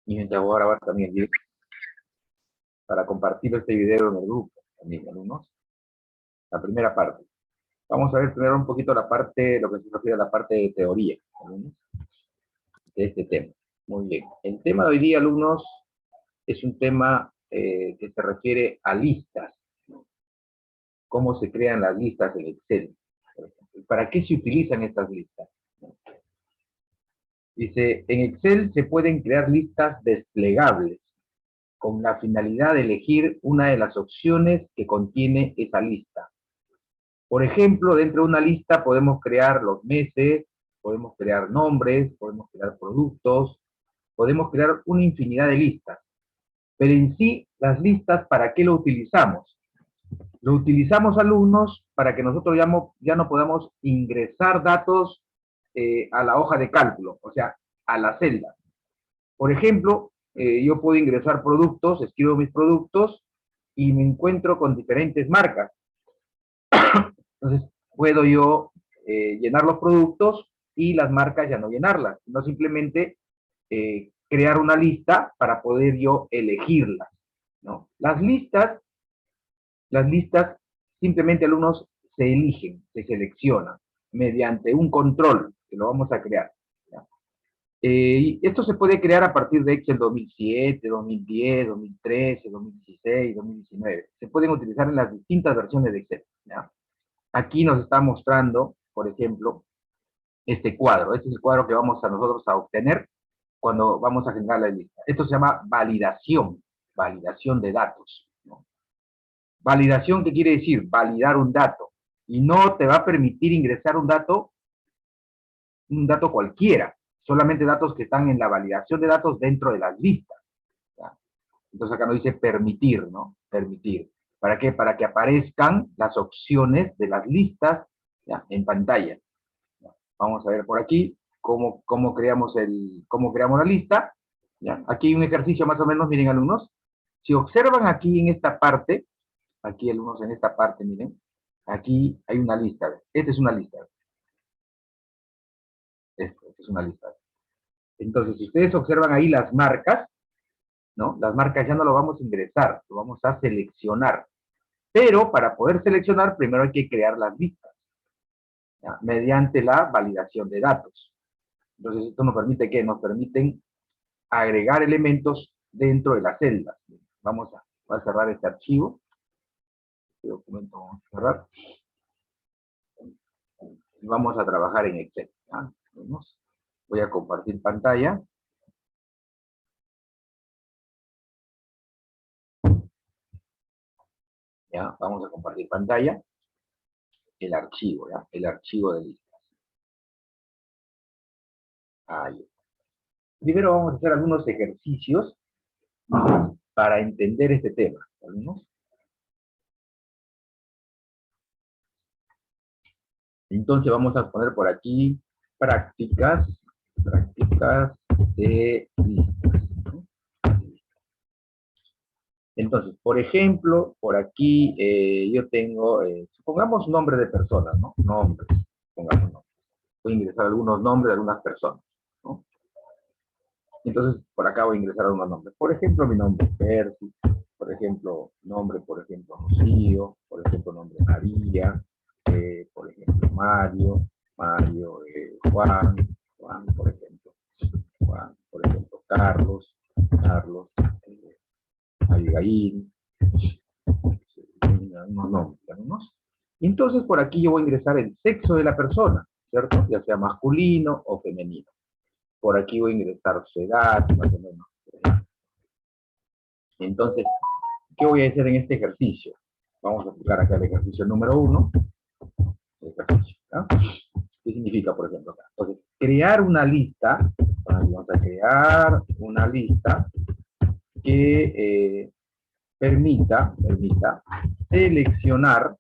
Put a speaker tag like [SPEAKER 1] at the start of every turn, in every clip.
[SPEAKER 1] Y mientras voy a grabar también el para compartir este video en el grupo, también, alumnos. La primera parte. Vamos a ver primero un poquito la parte, lo que se refiere a la parte de teoría, alumnos, de este tema. Muy bien. El tema de hoy día, alumnos, es un tema que se refiere a listas. Cómo se crean las listas en Excel. ¿Para qué se utilizan estas listas? Dice, en Excel se pueden crear listas desplegables con la finalidad de elegir una de las opciones que contiene esa lista. Por ejemplo, dentro de una lista podemos crear los meses, podemos crear nombres, podemos crear productos, podemos crear una infinidad de listas. Pero en sí, las listas, ¿para qué lo utilizamos? Lo utilizamos, alumnos, para que nosotros ya no podamos ingresar datos a la hoja de cálculo, o sea, a la celda. Por ejemplo, yo puedo ingresar productos, escribo mis productos y me encuentro con diferentes marcas. Entonces, puedo yo llenar los productos y las marcas ya no llenarlas, sino simplemente crear una lista para poder yo elegirlas, ¿no? Las listas simplemente, alumnos, se eligen, se seleccionan mediante un control que lo vamos a crear. Esto se puede crear a partir de Excel 2007, 2010, 2013, 2016, 2019. Se pueden utilizar en las distintas versiones de Excel, ¿ya? Aquí nos está mostrando, por ejemplo, este cuadro. Este es el cuadro que vamos a nosotros a obtener cuando vamos a generar la lista. Esto se llama validación de datos, ¿no? Validación, ¿qué quiere decir? Validar un dato. Y no te va a permitir ingresar un dato cualquiera. Solamente datos que están en la validación de datos dentro de las listas, ¿ya? Entonces acá nos dice permitir, ¿no? Permitir. ¿Para qué? Para que aparezcan las opciones de las listas, ¿ya?, en pantalla. Vamos a ver por aquí cómo creamos la lista, ¿ya? Aquí hay un ejercicio más o menos, miren, alumnos. Si observan aquí en esta parte, aquí, alumnos, en esta parte, miren, aquí hay una lista. Esta es una lista. Esta es una lista. Entonces, si ustedes observan ahí las marcas, ¿no? Las marcas ya no lo vamos a ingresar, lo vamos a seleccionar. Pero para poder seleccionar, primero hay que crear las listas, ¿ya?, mediante la validación de datos. Entonces, esto nos permite, ¿qué? Nos permiten agregar elementos dentro de las celdas. Voy a cerrar este archivo. Este documento vamos a cerrar. Y vamos a trabajar en Excel, ¿ya? Voy a compartir pantalla. Ya, vamos a compartir pantalla. El archivo, ¿ya? El archivo de listas. Ahí está. Primero vamos a hacer algunos ejercicios para entender este tema, ¿no? Entonces vamos a poner por aquí prácticas de listas, ¿no? Entonces, por ejemplo, por aquí yo tengo, supongamos nombre de personas, ¿no? Nombres, pongamos nombres. Voy a ingresar algunos nombres de algunas personas, ¿no? Entonces, por acá voy a ingresar algunos nombres. Por ejemplo, mi nombre es Percy, por ejemplo, nombre, por ejemplo, Rocío, por ejemplo, nombre María, por ejemplo, Mario, Juan, por ejemplo, Carlos, Abigail, unos nombres, ¿no? Y entonces por aquí yo voy a ingresar el sexo de la persona, ¿cierto? Ya sea masculino o femenino. Por aquí voy a ingresar su edad, más o menos. Entonces, ¿qué voy a hacer en este ejercicio? Vamos a aplicar acá el ejercicio número 1. ¿Qué significa, por ejemplo, acá? Entonces, crear una lista. Vamos a crear una lista que permita seleccionar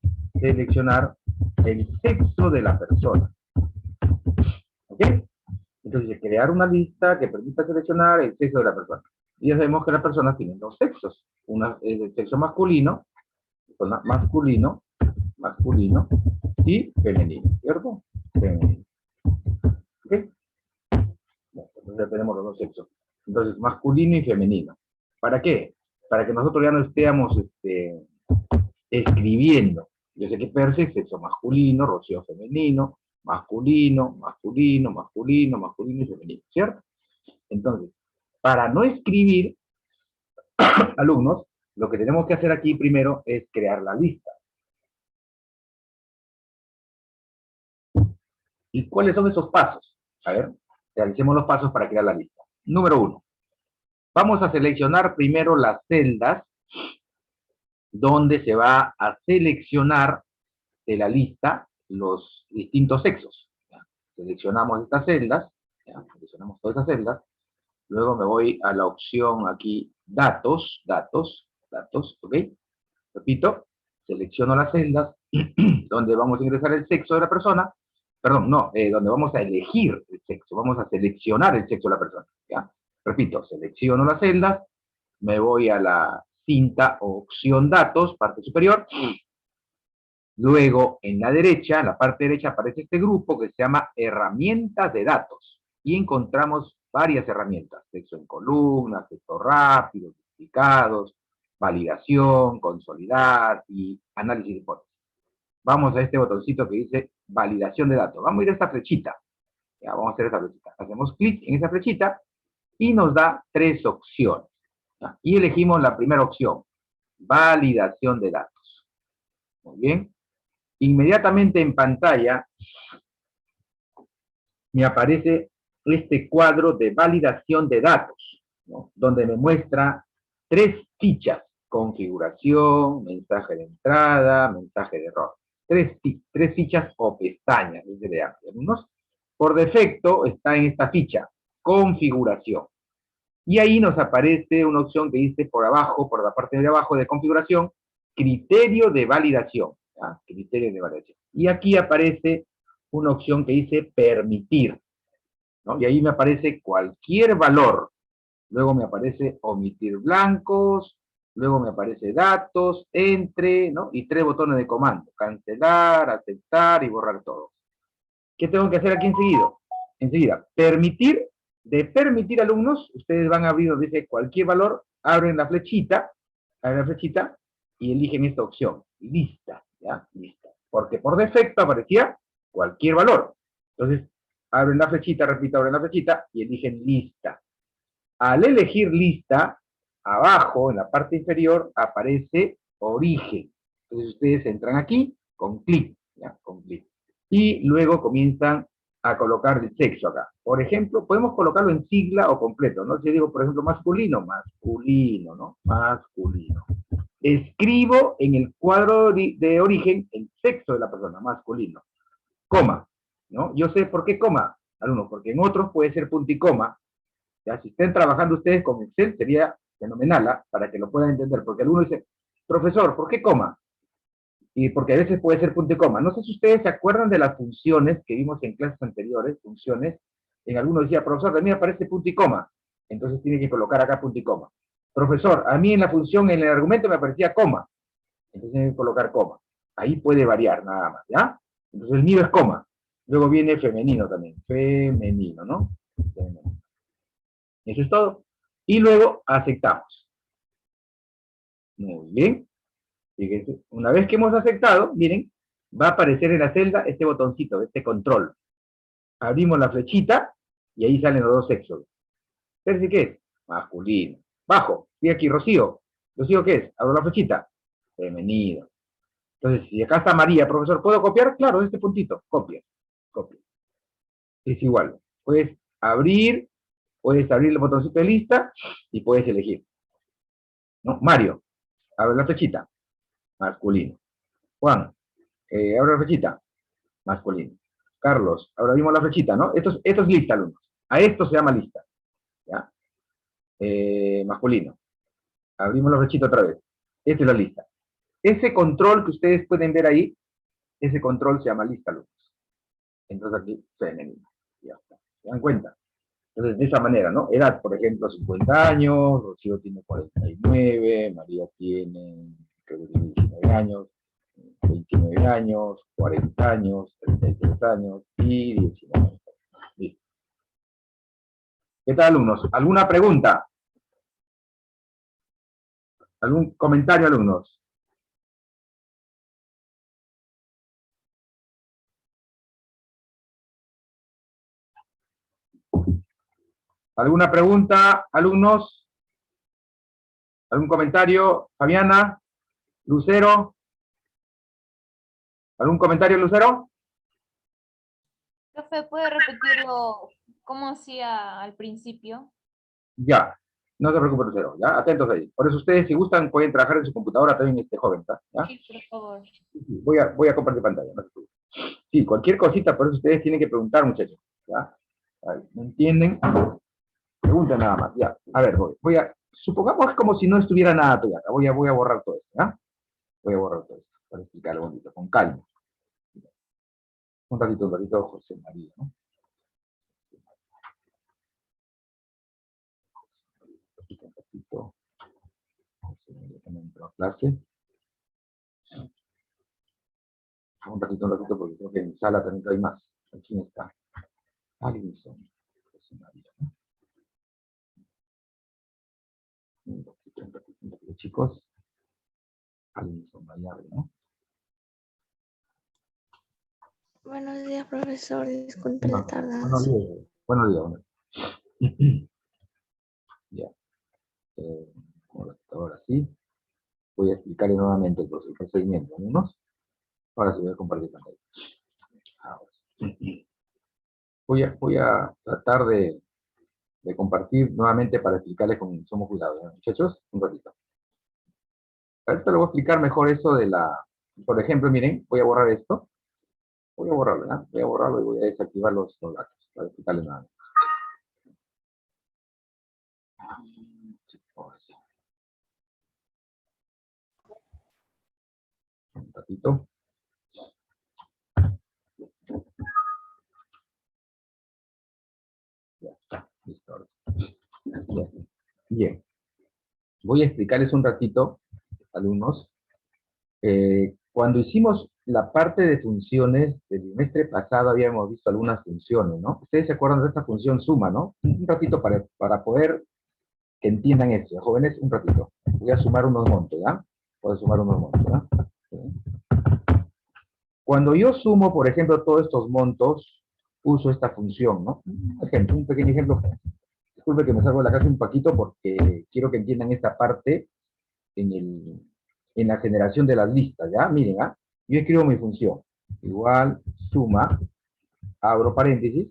[SPEAKER 1] el sexo de la persona. ¿Ok? Entonces, crear una lista que permita seleccionar el sexo de la persona. Y ya sabemos que las personas tienen dos sexos. Una es el sexo masculino y femenino, ¿cierto? Femenino. ¿Ok? Entonces ya tenemos los dos sexos. Entonces, masculino y femenino. ¿Para qué? Para que nosotros ya no estemos escribiendo. Yo sé que Percy es sexo masculino, Rocío femenino, masculino, masculino, masculino, masculino y femenino, ¿cierto? Entonces, para no escribir, alumnos, lo que tenemos que hacer aquí primero es crear la lista. ¿Y cuáles son esos pasos? A ver, realicemos los pasos para crear la lista. Número 1. Vamos a seleccionar primero las celdas donde se va a seleccionar de la lista los distintos sexos. ¿Ya? Seleccionamos estas celdas, ¿ya? Seleccionamos todas estas celdas, luego me voy a la opción aquí, datos, ¿ok? Repito, selecciono las celdas donde vamos a ingresar el sexo de la persona, perdón, no, donde vamos a elegir el sexo, vamos a seleccionar el sexo de la persona, ¿ya? Repito, selecciono las celdas, me voy a la cinta o opción datos, parte superior. Luego, en la derecha, en la parte derecha, aparece este grupo que se llama herramientas de datos. Y encontramos varias herramientas. Texto en columnas, texto rápido, duplicados, validación, consolidar y análisis de hipótesis. Vamos a este botoncito que dice validación de datos. Vamos a ir a esta flechita. Ya, vamos a hacer esta flechita. Hacemos clic en esa flechita y nos da 3 opciones. ¿Ya? Y elegimos la primera opción, validación de datos. Muy bien. Inmediatamente en pantalla me aparece este cuadro de validación de datos, ¿no? Donde me muestra 3 fichas, configuración, mensaje de entrada, mensaje de error. 3 fichas o pestañas, por defecto está en esta ficha, configuración. Y ahí nos aparece una opción que dice por abajo, por la parte de abajo de configuración, criterio de validación. ¿Ya? Criterio de validación. Y aquí aparece una opción que dice permitir, ¿no? Y ahí me aparece cualquier valor. Luego me aparece omitir blancos, luego me aparece datos, entre, ¿no? Y 3 botones de comando, cancelar, aceptar y borrar todo. ¿Qué tengo que hacer aquí enseguida? Enseguida, permitir. De permitir alumnos, ustedes van a abrir donde dice cualquier valor, abren la flechita y eligen esta opción, lista, ¿ya? Lista. Porque por defecto aparecía cualquier valor. Entonces, abren la flechita, repito, abren la flechita y eligen lista. Al elegir lista, abajo, en la parte inferior, aparece origen. Entonces, ustedes entran aquí con clic, ¿ya? Con clic. Y luego comienzan a colocar el sexo acá. Por ejemplo, podemos colocarlo en sigla o completo, ¿no? Si yo digo, por ejemplo, masculino, masculino, ¿no? Masculino. Escribo en el cuadro de origen el sexo de la persona, masculino. Coma, ¿no? Yo sé por qué coma, alumnos, porque en otros puede ser punto y coma. Ya, si estén trabajando ustedes con Excel, sería fenomenal, ¿eh? Para que lo puedan entender, porque alguno dice, profesor, ¿por qué coma? Y porque a veces puede ser punto y coma. No sé si ustedes se acuerdan de las funciones que vimos en clases anteriores, funciones. En algunos decía, profesor, a mí me aparece punto y coma. Entonces tiene que colocar acá punto y coma. Profesor, a mí en la función, en el argumento me aparecía coma. Entonces tiene que colocar coma. Ahí puede variar nada más, ¿ya? Entonces el mío es coma. Luego viene femenino también. Femenino, ¿no? Femenino. Eso es todo. Y luego aceptamos. Muy bien. Fíjense, una vez que hemos aceptado, miren, va a aparecer en la celda este botoncito, este control. Abrimos la flechita y ahí salen los 2 sexos. ¿Qué es? Masculino. Bajo, y aquí Rocío. ¿Rocío qué es? Abro la flechita. Femenino. Entonces, si acá está María, profesor, ¿puedo copiar? Claro, este puntito. Copia. Copia. Es igual. Puedes abrir el botoncito de lista y puedes elegir. ¿No? Mario, abre la flechita. Masculino. Juan, abre la flechita. Masculino. Carlos, ahora vimos la flechita, ¿no? Esto es lista, alumnos. A esto se llama lista. ¿Ya? Masculino. Abrimos la flechita otra vez. Esta es la lista. Ese control que ustedes pueden ver ahí, ese control se llama lista, alumnos. Entonces aquí, femenino. Ya está. ¿Se dan cuenta? Entonces, de esa manera, ¿no? Edad, por ejemplo, 50 años, Rocío tiene 49, María tiene, creo que tiene 19 años, 29 años, 40 años, 33 años y 19 años. Listo. ¿Qué tal, alumnos? ¿Alguna pregunta? ¿Algún comentario, alumnos? ¿Alguna pregunta, alumnos? ¿Algún comentario? Fabiana, Lucero. ¿Algún comentario, Lucero?
[SPEAKER 2] Profe, ¿puede repetirlo cómo hacía al principio?
[SPEAKER 1] Ya. No se preocupe, Lucero. ¿Ya? Atentos ahí. Por eso ustedes, si gustan, pueden trabajar en su computadora también, joven. ¿Ya?
[SPEAKER 2] Sí, por favor.
[SPEAKER 1] Voy a compartir pantalla. No se preocupe. Sí, cualquier cosita, por eso ustedes tienen que preguntar, muchachos. ¿Ya? ¿No entienden? Pregunta nada más. Ya. A ver, supongamos como si no estuviera nada todavía. Voy a borrar todo esto. ¿Ya? Voy a borrar todo esto para explicarlo bonito, con calma. Un ratito, José María, ¿no? Un ratito, José María también entró a clase. Un ratito, porque creo que en sala también hay más. ¿Quién está? Alinson. José María, ¿no? Un ratito, chicos. Alinson, Mayarre, ¿no?
[SPEAKER 3] Buenos días, profesor. Disculpe la tardanza.
[SPEAKER 1] Buenos días. Ya. Ahora sí. Voy a explicarle nuevamente el procedimiento. ¿No? Ahora sí voy a compartir pantalla. Ahora sí. Voy a tratar de compartir nuevamente para explicarles con somos cuidados, ¿no, muchachos? Un ratito. Ahorita le voy a explicar mejor eso de la... Por ejemplo, miren, voy a borrar esto. Voy a borrarlo, ¿no? Voy a borrarlo y voy a desactivar los datos para explicarles nada. Un ratito. Ya está, listo. Bien. Voy a explicarles un ratito, alumnos. Cuando hicimos la parte de funciones del trimestre pasado habíamos visto algunas funciones, ¿no? Ustedes se acuerdan de esta función suma, ¿no? Un ratito para poder que entiendan esto, jóvenes, un ratito. Voy a sumar unos montos, ¿ya? Voy a sumar unos montos, ¿ya? Cuando yo sumo, por ejemplo, todos estos montos, uso esta función, ¿no? Un pequeño ejemplo. Disculpe que me salgo de la casa un poquito porque quiero que entiendan esta parte en la generación de las listas, ¿ya? Miren, ¿ah? Yo escribo mi función. Igual, suma, abro paréntesis.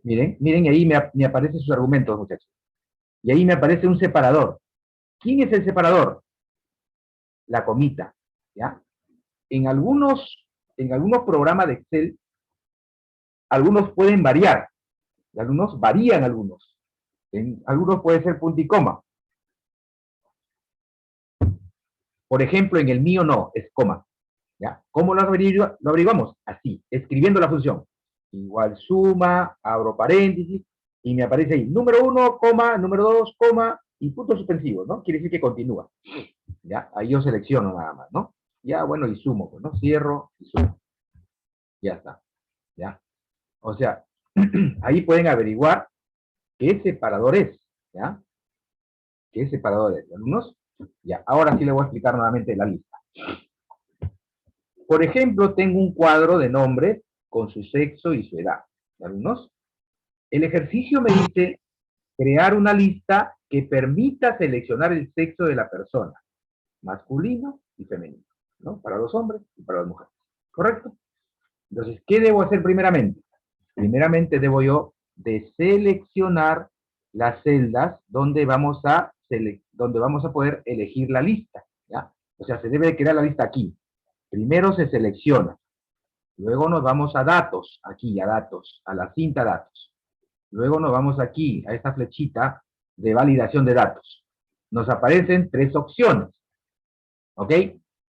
[SPEAKER 1] Miren, y ahí me aparecen sus argumentos, muchachos. Y ahí me aparece un separador. ¿Quién es el separador? La comita, ¿ya? En algunos programas de Excel, algunos pueden variar. Algunos varían algunos. En algunos puede ser punto y coma. Por ejemplo, en el mío no, es coma. ¿Ya? ¿Cómo lo averiguamos? Así, escribiendo la función. Igual suma, abro paréntesis, y me aparece ahí, número 1, coma, número 2, coma, y puntos suspensivos, ¿no? Quiere decir que continúa. ¿Ya? Ahí yo selecciono nada más, ¿no? Ya, bueno, y sumo, pues, ¿no? Cierro y sumo. Ya está. ¿Ya? O sea, ahí pueden averiguar qué separador es, ¿ya? ¿Qué separador es? ¿Alumnos? Ya, ahora sí le voy a explicar nuevamente la lista. Por ejemplo, tengo un cuadro de nombres con su sexo y su edad. ¿Alumnos? El ejercicio me dice crear una lista que permita seleccionar el sexo de la persona, masculino y femenino, ¿no? Para los hombres y para las mujeres. ¿Correcto? Entonces, ¿qué debo hacer primeramente? Primeramente debo yo de seleccionar las celdas donde vamos a poder elegir la lista, ¿ya? O sea, se debe de crear la lista aquí. Primero se selecciona. Luego nos vamos a datos, aquí a datos, a la cinta datos. Luego nos vamos aquí, a esta flechita de validación de datos. Nos aparecen 3 opciones. ¿Ok?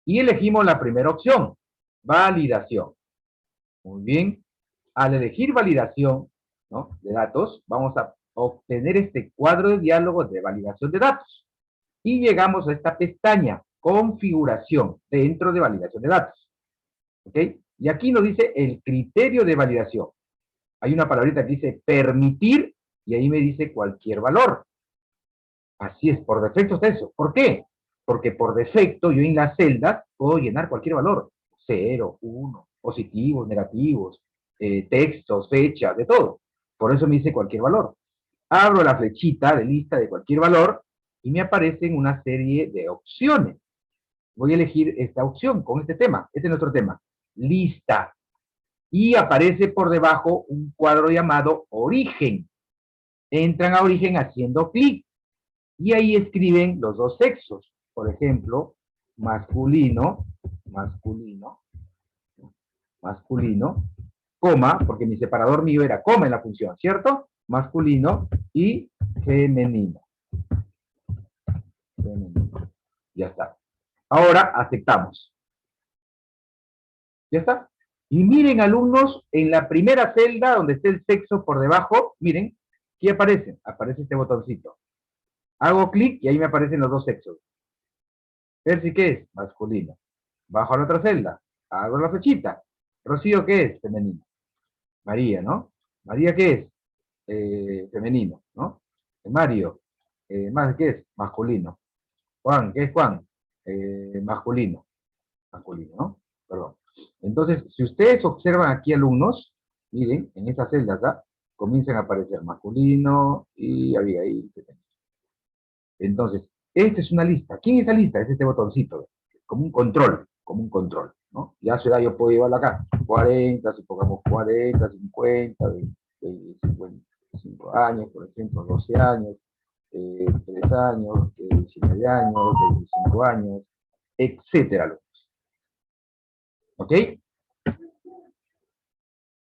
[SPEAKER 1] Y elegimos la primera opción, validación. Muy bien. Al elegir validación, ¿no?, de datos, vamos a obtener este cuadro de diálogo de validación de datos. Y llegamos a esta pestaña, configuración, dentro de validación de datos. ¿Ok? Y aquí nos dice el criterio de validación. Hay una palabrita que dice permitir y ahí me dice cualquier valor. Así es, por defecto está eso. ¿Por qué? Porque por defecto yo en las celdas puedo llenar cualquier valor. 0, 1, positivos, negativos, textos, fechas, de todo. Por eso me dice cualquier valor. Abro la flechita de lista de cualquier valor y me aparecen una serie de opciones. Voy a elegir esta opción con este tema. Este es nuestro tema. Lista. Y aparece por debajo un cuadro llamado origen. Entran a origen haciendo clic. Y ahí escriben los dos sexos. Por ejemplo, masculino, coma, porque mi separador mío era coma en la función, ¿cierto? Masculino y femenino. Ya está. Ahora aceptamos. ¿Ya está? Y miren, alumnos, en la primera celda donde esté el sexo por debajo, miren, ¿qué aparece? Aparece este botoncito. Hago clic y ahí me aparecen los dos sexos. Percy, ¿qué es? Masculino. Bajo a la otra celda. Hago la flechita. Rocío, ¿qué es? Femenino. María, ¿no? María, ¿qué es? Femenino, ¿no? Mario, ¿qué es? Masculino. Juan, ¿qué es Juan? Masculino. Masculino, ¿no? Perdón. Entonces, si ustedes observan aquí, alumnos, miren, en esta celda acá, comienzan a aparecer masculino y Abigail. Entonces, esta es una lista. ¿Quién es esa lista? Es este botoncito, como un control, ¿no? Ya su edad yo puedo llevarlo acá, 40, si pongamos 40, 50, 55 años, por ejemplo, 12 años, 3 años, 19 años, 25 años, etcétera. ¿Ok?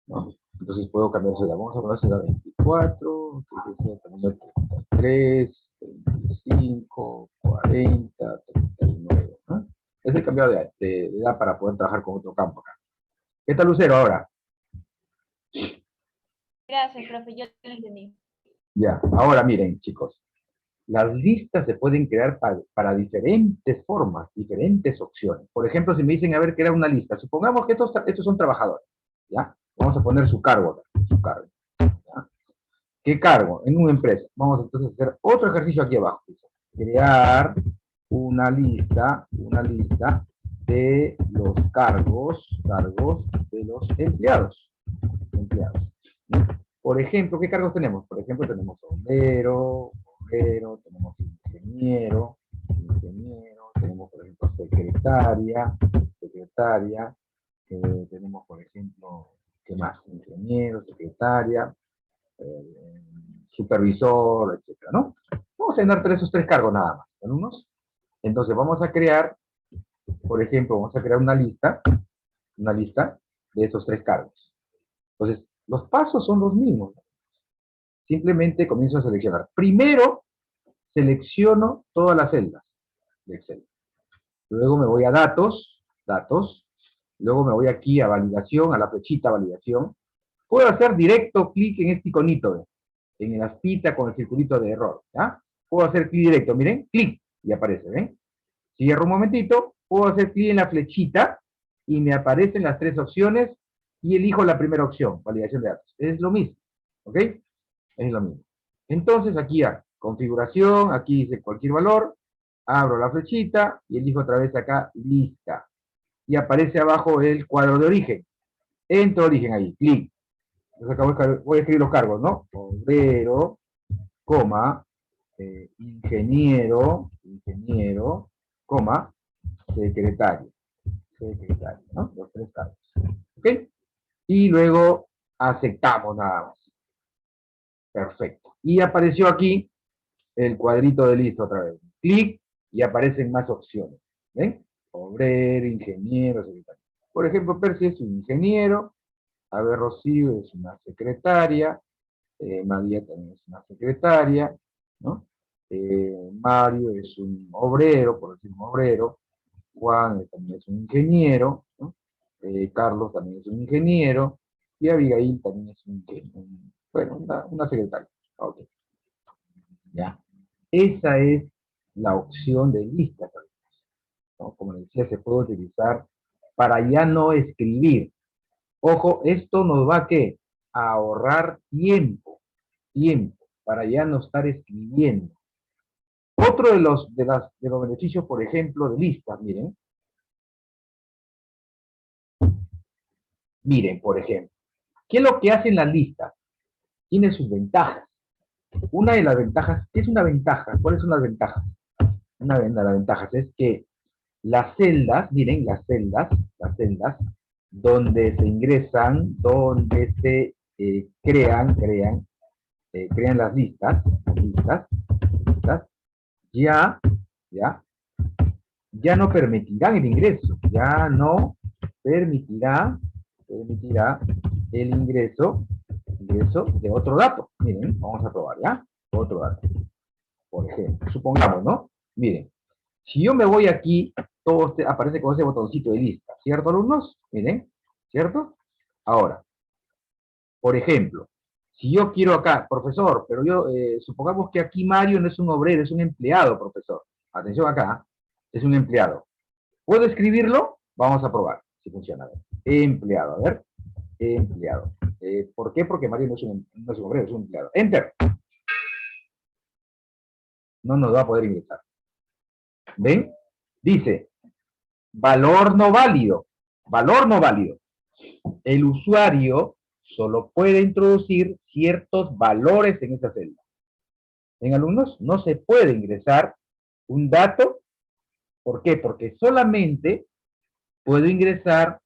[SPEAKER 1] ¿No? Entonces puedo cambiar su edad. Vamos a poner su edad 24, 33, 25, 40, 39. ¿No? Es el cambio de edad para poder trabajar con otro campo acá. ¿Qué tal, Lucero, ahora?
[SPEAKER 2] Gracias, profe, yo lo entendí.
[SPEAKER 1] Ya, ahora miren, chicos. Las listas se pueden crear para diferentes formas, diferentes opciones. Por ejemplo, si me dicen, a ver, crear una lista. Supongamos que estos son trabajadores. ¿Ya? Vamos a poner su cargo. ¿Ya? ¿Qué cargo? En una empresa. Vamos entonces a hacer otro ejercicio aquí abajo. Crear una lista de los cargos de los empleados. Por ejemplo, ¿qué cargos tenemos? Por ejemplo, tenemos bombero, tenemos ingeniero, tenemos, por ejemplo, secretaria, tenemos, por ejemplo, ¿qué más? Ingeniero, secretaria, supervisor, etcétera, ¿no? Vamos a llenar esos tres cargos nada más, alumnos. Entonces vamos a crear, por ejemplo, vamos a crear una lista de esos tres cargos. Entonces, los pasos son los mismos. Simplemente comienzo a seleccionar. Primero, selecciono todas las celdas de Excel. Luego me voy a datos. Luego me voy aquí a validación, a la flechita validación. Puedo hacer directo clic en este iconito, en la aspita con el circulito de error. ¿Ya? Puedo hacer clic directo, miren, clic, y aparece, ¿ven? Cierro un momentito, puedo hacer clic en la flechita y me aparecen las tres opciones y elijo la primera opción, validación de datos. Es lo mismo, ¿ok? Es lo mismo. Entonces aquí a configuración, aquí dice cualquier valor, abro la flechita y elijo otra vez acá lista. Y aparece abajo el cuadro de origen. Entro a origen ahí, clic. Entonces acá voy a escribir los cargos, ¿no? Obrero, coma, ingeniero, coma, secretario, ¿no? Los tres cargos. ¿Ok? Y luego aceptamos nada más. Perfecto. Y apareció aquí el cuadrito de lista otra vez. Clic y aparecen más opciones. ¿Ven? Obrero, ingeniero, secretario. Por ejemplo, Percy es un ingeniero. A ver, Rocío es una secretaria. María también es una secretaria. ¿No? Mario es un obrero, por decir un obrero. Juan también es un ingeniero. ¿No? Carlos también es un ingeniero. Y Abigail también es bueno, una secretaria. Ok. ¿Ya? Esa es la opción de lista, ¿no? Como les decía, se puede utilizar para ya no escribir. Ojo, esto nos va a ¿qué? A ahorrar tiempo. para ya no estar escribiendo. Otro de los beneficios, por ejemplo, de listas, miren. Miren, por ejemplo, ¿qué es lo que hacen las listas? Tiene sus ventajas. Una de las ventajas, ¿qué es una ventaja? ¿Cuáles son las ventajas? Una de las ventajas es que las celdas, miren, las celdas, donde se ingresan, donde se crean las listas, ya no permitirán el ingreso, ya no permitirá el ingreso de otro dato. Miren, vamos a probar, ¿ya? Otro dato. Por ejemplo, supongamos, ¿no? Miren, si yo me voy aquí, todo aparece con ese botoncito de lista, ¿cierto, alumnos? Miren, ¿cierto? Ahora, por ejemplo, si yo quiero acá, profesor, pero yo, supongamos que aquí Mario no es un obrero, es un empleado, profesor. Atención acá, es un empleado. ¿Puedo escribirlo? Vamos a probar si funciona. A ver. Empleado, a ver. Empleado. ¿Por qué? Porque Mario no es un obrero, es un empleado. Enter. No nos va a poder ingresar. ¿Ven? Dice, valor no válido. Valor no válido. El usuario solo puede introducir ciertos valores en esa celda. En alumnos no se puede ingresar un dato. ¿Por qué? Porque solamente puedo ingresar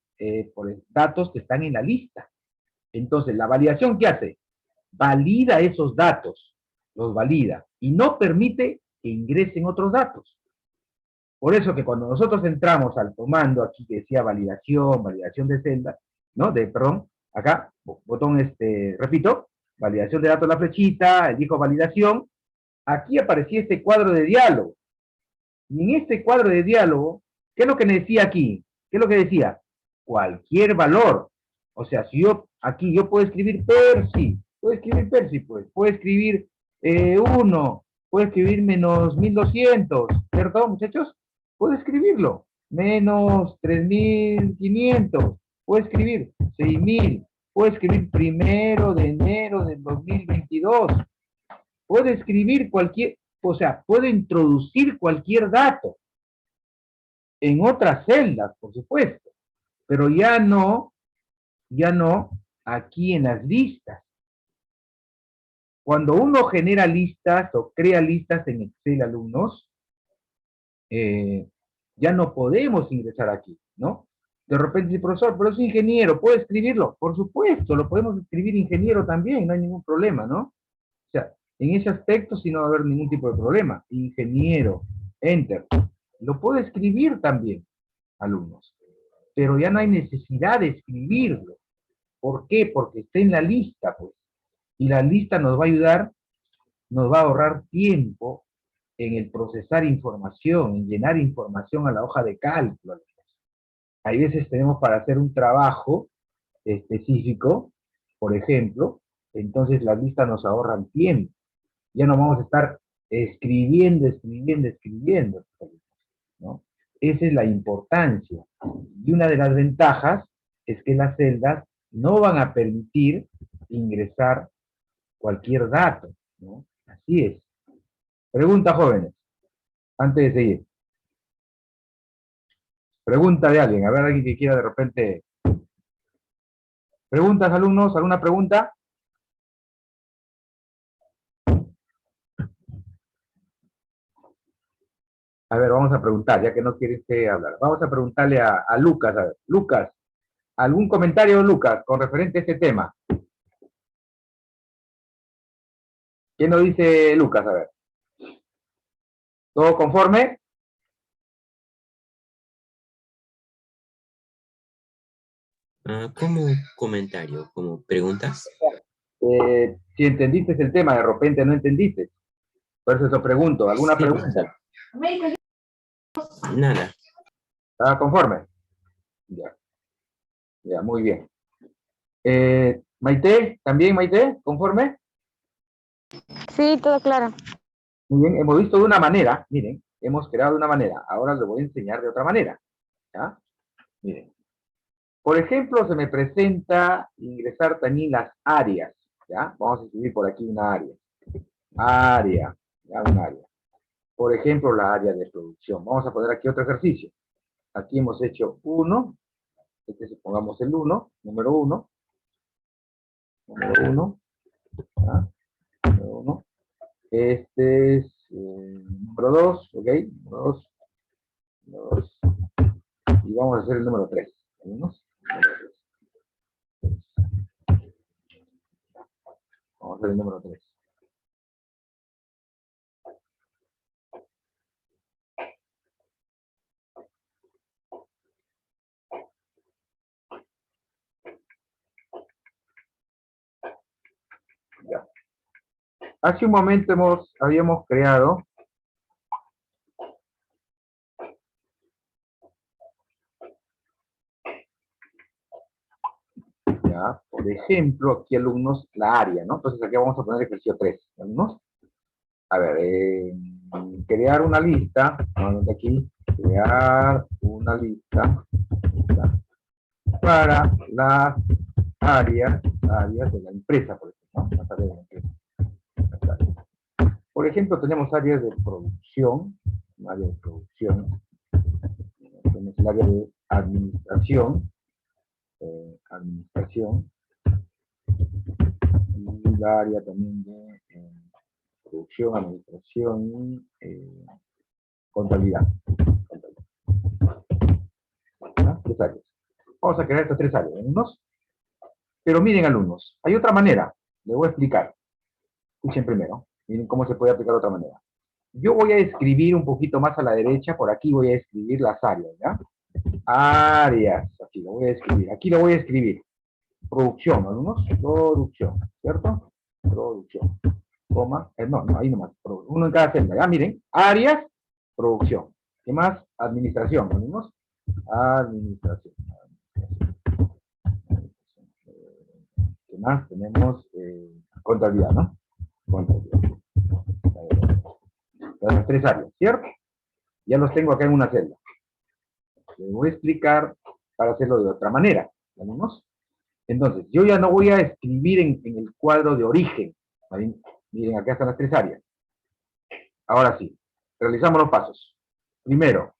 [SPEAKER 1] por datos que están en la lista. Entonces, la validación, ¿qué hace? Valida esos datos, los valida, y no permite que ingresen otros datos. Por eso que cuando nosotros entramos al comando aquí que decía validación de celda, ¿no? Perdón, acá, botón, repito, validación de datos, la flechita, elijo validación, aquí aparecía este cuadro de diálogo. Y en este cuadro de diálogo, ¿qué es lo que me decía aquí? ¿Qué es lo que decía? Cualquier valor. O sea, si yo, aquí yo puedo escribir Percy, pues, puedo escribir 1, puedo escribir menos 1200, ¿cierto, muchachos? Puedo escribirlo. Menos 3500, puedo escribir 6000, puedo escribir 1 de enero del 2022, puedo escribir cualquier, o sea, puedo introducir cualquier dato en otras celdas, por supuesto, pero ya no aquí en las listas. Cuando uno genera listas o crea listas en Excel, alumnos, ya no podemos ingresar aquí, ¿no? De repente dice, profesor, pero es ingeniero, ¿puedo escribirlo? Por supuesto, lo podemos escribir ingeniero también, no hay ningún problema, ¿no? O sea, en ese aspecto sí no va a haber ningún tipo de problema. Ingeniero, enter. Lo puedo escribir también, alumnos, pero ya no hay necesidad de escribirlo. ¿Por qué? Porque está en la lista, pues. Y la lista nos va a ayudar, nos va a ahorrar tiempo en el procesar información, en llenar información a la hoja de cálculo. Hay veces tenemos para hacer un trabajo específico, por ejemplo, entonces las listas nos ahorran tiempo. Ya no vamos a estar escribiendo, ¿no? Esa es la importancia. Y una de las ventajas es que las celdas no van a permitir ingresar cualquier dato, ¿no? Así es. Pregunta, jóvenes, antes de seguir. Pregunta de alguien, a ver, alguien que quiera de repente. ¿Preguntas, alumnos? ¿Alguna pregunta? A ver, vamos a preguntar, ya que no quieres hablar. Vamos a preguntarle a Lucas, a ver. Lucas, ¿algún comentario, Lucas, con referente a este tema? ¿Qué nos dice Lucas? A ver. ¿Todo conforme?
[SPEAKER 4] ¿Como comentario, como preguntas?
[SPEAKER 1] Si entendiste el tema, de repente no entendiste. Por eso te pregunto, ¿alguna
[SPEAKER 4] Sí,
[SPEAKER 1] pregunta?
[SPEAKER 4] Nada.
[SPEAKER 1] ¿Está conforme? Ya, muy bien. Maite, ¿también Maite? ¿Conforme?
[SPEAKER 3] Sí, todo claro.
[SPEAKER 1] Muy bien, hemos visto de una manera, miren, hemos creado de una manera, ahora les voy a enseñar de otra manera. ¿Ya? Miren. Por ejemplo, se me presenta ingresar también las áreas. ¿Ya? Vamos a escribir por aquí una área. área, ya un área. Por ejemplo, la área de producción. Vamos a poner aquí otro ejercicio. Aquí hemos hecho 1, pongamos el 1, número 1, número 1, ¿ah? Número 1. Este es número 2, ¿ok? Número 2, número 2. Y vamos a hacer el número 3. Vamos a hacer el número 3. Ya. Hace un momento habíamos creado ya, por ejemplo, aquí alumnos, la área, ¿no? Entonces aquí vamos a poner ejercicio 3, alumnos. A ver, crear una lista, aquí, crear una lista para las áreas de la empresa, por ejemplo, ¿no? Las áreas de la empresa. Por ejemplo, tenemos áreas de producción, área de producción, tenemos el área de administración, y la área también de producción, administración, contabilidad. ¿No? 3 áreas. Vamos a crear estas 3 áreas, alumnos. Pero miren, alumnos, hay otra manera. Les voy a explicar. Escuchen primero. Miren cómo se puede aplicar de otra manera. Yo voy a escribir un poquito más a la derecha, por aquí voy a escribir las áreas, ¿ya? Áreas, aquí lo voy a escribir. Aquí lo voy a escribir. Producción, alumnos. Producción, ¿cierto? Producción. Coma, no, ahí nomás. Uno en cada celda, ¿ya? Miren. Áreas, producción. ¿Qué más? Administración, alumnos. Administración. ¿Qué más? Tenemos contabilidad, ¿no? Contabilidad. Las 3 áreas, ¿cierto? Ya los tengo acá en una celda. Les voy a explicar para hacerlo de otra manera. ¿Vamos? Entonces, yo ya no voy a escribir en el cuadro de origen. ¿Vale? Miren, acá están las 3 áreas. Ahora sí, realizamos los pasos. Primero,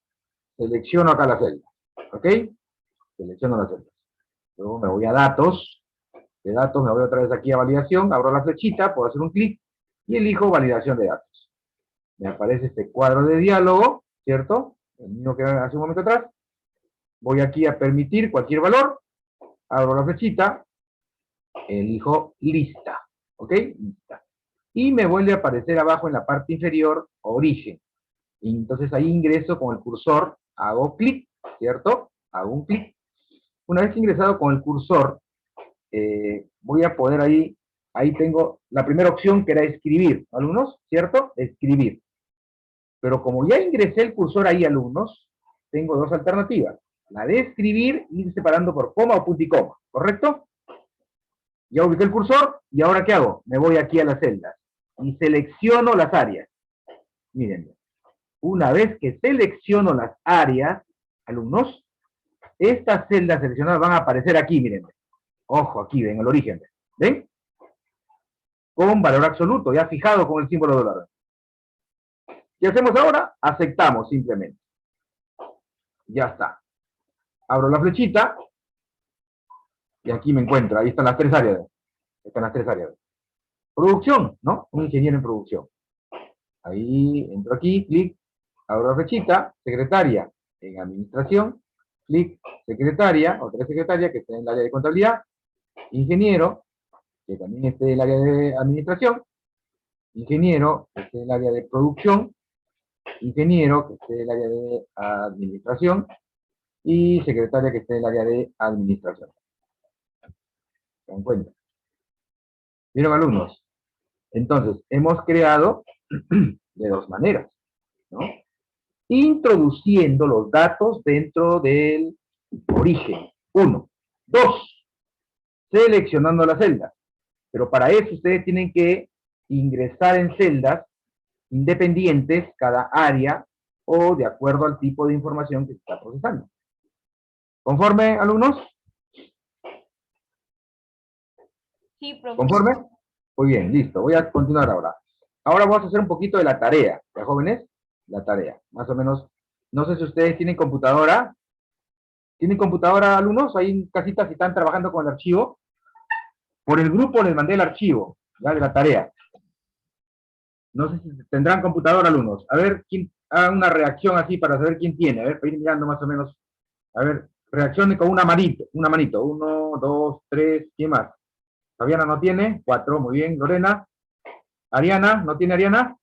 [SPEAKER 1] selecciono acá la celda. ¿Ok? Selecciono la celda. Luego me voy a datos. De datos me voy otra vez aquí a validación. Abro la flechita, puedo hacer un clic y elijo validación de datos. Me aparece este cuadro de diálogo, ¿cierto? El mismo que hace un momento atrás. Voy aquí a permitir cualquier valor. Abro la flechita. Elijo lista. ¿Ok? Lista. Y me vuelve a aparecer abajo en la parte inferior origen. Y entonces ahí ingreso con el cursor, hago clic, ¿cierto? Hago un clic. Una vez ingresado con el cursor, voy a poder ahí tengo la primera opción que era escribir, alumnos, ¿cierto? Escribir. Pero como ya ingresé el cursor ahí, alumnos, tengo 2 alternativas. La de escribir y ir separando por coma o punto y coma, ¿correcto? Ya ubiqué el cursor, y ahora ¿qué hago? Me voy aquí a las celdas y selecciono las áreas. Miren, una vez que selecciono las áreas, alumnos, estas celdas seleccionadas van a aparecer aquí, miren. Ojo, aquí, ven el origen. ¿Ven? Con valor absoluto, ya fijado con el símbolo de dólar. ¿Qué hacemos ahora? Aceptamos simplemente. Ya está. Abro la flechita y aquí me encuentro. Ahí están las 3 áreas. Están las 3 áreas. Producción, ¿no? Un ingeniero en producción. Ahí entro aquí, clic, abro la flechita, secretaria en administración, clic, secretaria, otra secretaria que está en el área de contabilidad, ingeniero, que también esté en el área de administración, ingeniero, que esté en el área de producción, ingeniero, que esté en el área de administración, y secretaria que esté en el área de administración. ¿Se dan cuenta? ¿Vieron, alumnos? Entonces, hemos creado de 2 maneras, ¿no? Introduciendo los datos dentro del origen. 1. 2. Seleccionando las celdas. Pero para eso ustedes tienen que ingresar en celdas independientes cada área o de acuerdo al tipo de información que se está procesando. ¿Conforme, alumnos?
[SPEAKER 2] Sí, profesor.
[SPEAKER 1] ¿Conforme? Muy bien, listo. Voy a continuar ahora. Ahora vamos a hacer un poquito de la tarea, ¿ya, jóvenes? La tarea, más o menos. No sé si ustedes tienen computadora. ¿Tienen computadora, alumnos? Ahí en casitas si están trabajando con el archivo. Por el grupo les mandé el archivo, ya, de la tarea. No sé si tendrán computadora, alumnos. A ver, quién haga una reacción así para saber quién tiene. A ver, para ir mirando más o menos. A ver, reaccione con una manito. Una manito. 1, 2, 3. ¿Quién más? Fabiana no tiene. 4, muy bien. Lorena. Ariana, ¿no tiene Ariana?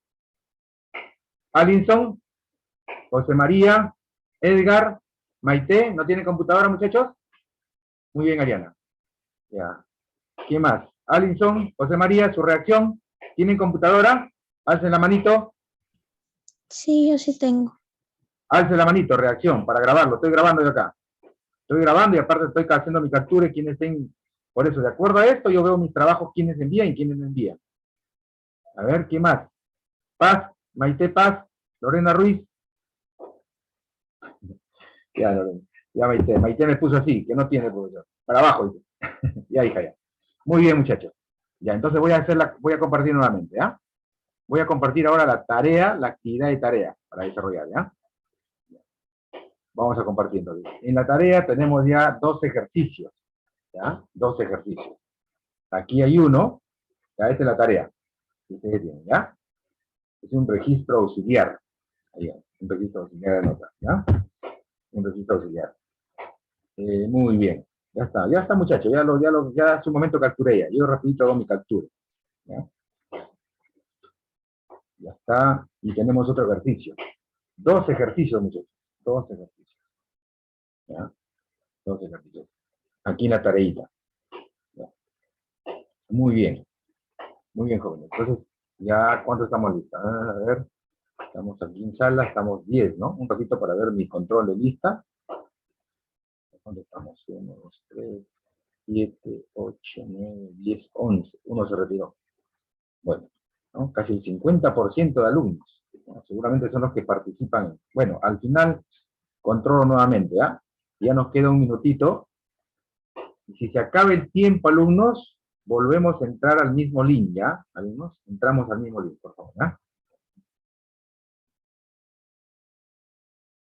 [SPEAKER 1] Alinson. José María. Edgar. Maite, ¿no tiene computadora, muchachos? Muy bien, Ariana. Ya. ¿Quién más? Alinson, José María, su reacción. ¿Tienen computadora? Alcen la manito.
[SPEAKER 3] Sí, yo sí tengo.
[SPEAKER 1] Alce la manito, reacción, para grabarlo. Estoy grabando de acá. Estoy grabando y aparte estoy haciendo mi captura y quienes estén. Por eso, de acuerdo a esto, yo veo mis trabajos, quiénes envían y quiénes no envían. A ver, ¿qué más? Paz, Maite Paz, Lorena Ruiz. Ya, Lorena. Ya, Maite. Maite me puso así, que no tiene profesor. Para abajo, dice. Ya, hija, ya. Muy bien, muchachos. Ya, entonces voy a compartir nuevamente, ¿ya? Voy a compartir ahora la tarea, la actividad de tarea para desarrollar, ¿ya? Vamos a compartir entonces. En la tarea tenemos ya 2 ejercicios, ¿ya? 2 ejercicios. Aquí hay uno, ya, esta es la tarea que ustedes tienen, ¿ya? Es un registro auxiliar. Ahí, un registro auxiliar de notas, ¿ya? Un registro auxiliar. Muy bien. Ya está, muchachos. Ya hace un momento capturé ya. Yo rapidito hago mi captura. ¿Ya? Ya está. Y tenemos otro ejercicio. 2 ejercicios, muchachos. 2 ejercicios. ¿Ya? 2 ejercicios. Aquí en la tareita. ¿Ya? Muy bien. Muy bien, jóvenes. Entonces, ya, ¿cuánto estamos listos? A ver. Estamos aquí en sala, estamos 10, ¿no? Un ratito para ver mi control de lista. ¿Dónde estamos? 1, 2, 3, 7, 8, 9, 10, 11. Uno se retiró. Bueno, ¿no? Casi el 50% de alumnos, ¿no? Seguramente son los que participan. Bueno, al final, controlo nuevamente, ¿ah? Ya nos queda un minutito. Y si se acaba el tiempo, alumnos, volvemos a entrar al mismo link, ¿ya? Alumnos, entramos al mismo link, por favor, ¿ah?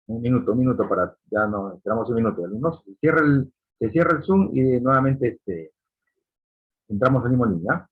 [SPEAKER 1] Un minuto para, ya no, esperamos un minuto, alumnos. Se cierra el Zoom y nuevamente entramos al mismo link, ¿ya?